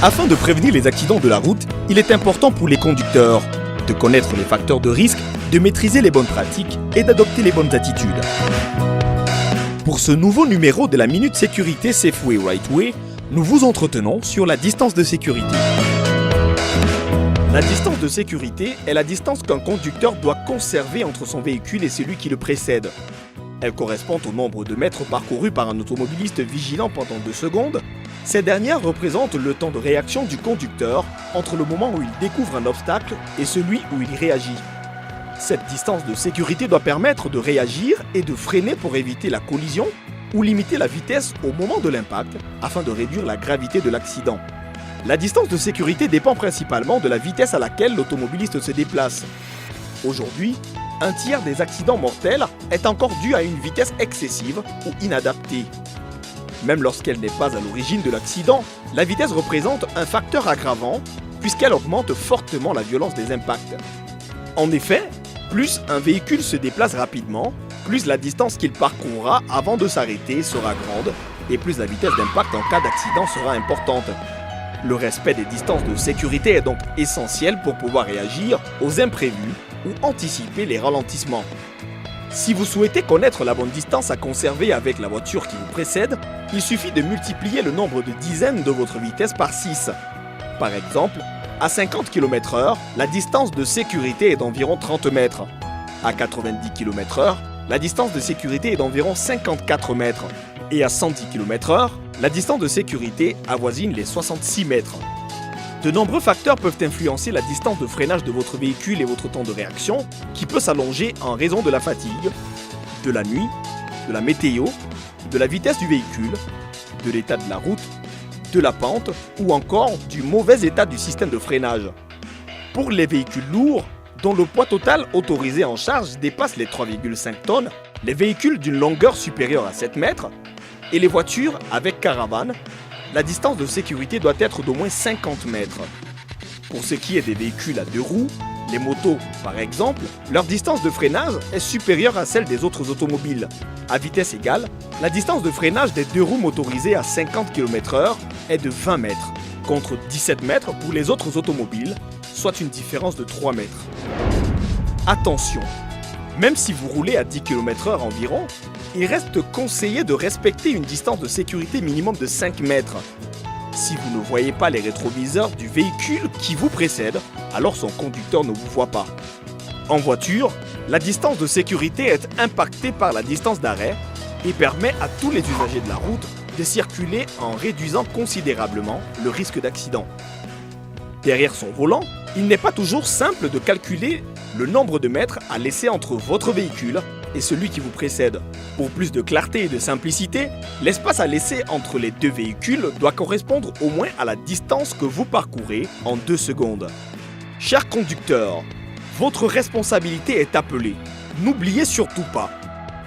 Afin de prévenir les accidents de la route, il est important pour les conducteurs de connaître les facteurs de risque, de maîtriser les bonnes pratiques et d'adopter les bonnes attitudes. Pour ce nouveau numéro de la Minute Sécurité Safeway Right Way, nous vous entretenons sur la distance de sécurité. La distance de sécurité est la distance qu'un conducteur doit conserver entre son véhicule et celui qui le précède. Elle correspond au nombre de mètres parcourus par un automobiliste vigilant pendant 2 secondes. Ces dernières représentent le temps de réaction du conducteur entre le moment où il découvre un obstacle et celui où il réagit. Cette distance de sécurité doit permettre de réagir et de freiner pour éviter la collision ou limiter la vitesse au moment de l'impact afin de réduire la gravité de l'accident. La distance de sécurité dépend principalement de la vitesse à laquelle l'automobiliste se déplace. Aujourd'hui, un tiers des accidents mortels est encore dû à une vitesse excessive ou inadaptée. Même lorsqu'elle n'est pas à l'origine de l'accident, la vitesse représente un facteur aggravant puisqu'elle augmente fortement la violence des impacts. En effet, plus un véhicule se déplace rapidement, plus la distance qu'il parcourra avant de s'arrêter sera grande et plus la vitesse d'impact en cas d'accident sera importante. Le respect des distances de sécurité est donc essentiel pour pouvoir réagir aux imprévus ou anticiper les ralentissements. Si vous souhaitez connaître la bonne distance à conserver avec la voiture qui vous précède, il suffit de multiplier le nombre de dizaines de votre vitesse par 6. Par exemple, à 50 km/h, la distance de sécurité est d'environ 30 mètres. À 90 km/h, la distance de sécurité est d'environ 54 mètres. Et à 110 km/h, la distance de sécurité avoisine les 66 mètres. De nombreux facteurs peuvent influencer la distance de freinage de votre véhicule et votre temps de réaction, qui peut s'allonger en raison de la fatigue, de la nuit, de la météo, de la vitesse du véhicule, de l'état de la route, de la pente ou encore du mauvais état du système de freinage. Pour les véhicules lourds, dont le poids total autorisé en charge dépasse les 3,5 tonnes, les véhicules d'une longueur supérieure à 7 mètres et les voitures avec caravane, la distance de sécurité doit être d'au moins 50 mètres. Pour ce qui est des véhicules à 2 roues, les motos par exemple, leur distance de freinage est supérieure à celle des autres automobiles. À vitesse égale, la distance de freinage des 2 roues motorisées à 50 km/h est de 20 mètres, contre 17 mètres pour les autres automobiles, soit une différence de 3 mètres. Attention, même si vous roulez à 10 km/h environ, il reste conseillé de respecter une distance de sécurité minimum de 5 mètres. Si vous ne voyez pas les rétroviseurs du véhicule qui vous précède, alors son conducteur ne vous voit pas. En voiture, la distance de sécurité est impactée par la distance d'arrêt et permet à tous les usagers de la route de circuler en réduisant considérablement le risque d'accident. Derrière son volant, il n'est pas toujours simple de calculer le nombre de mètres à laisser entre votre véhicule et celui qui vous précède. Pour plus de clarté et de simplicité, l'espace à laisser entre les 2 véhicules doit correspondre au moins à la distance que vous parcourez en 2 secondes. Chers conducteurs, votre responsabilité est appelée. N'oubliez surtout pas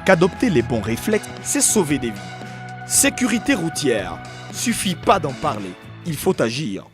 qu'adopter les bons réflexes, c'est sauver des vies. Sécurité routière, suffit pas d'en parler, il faut agir.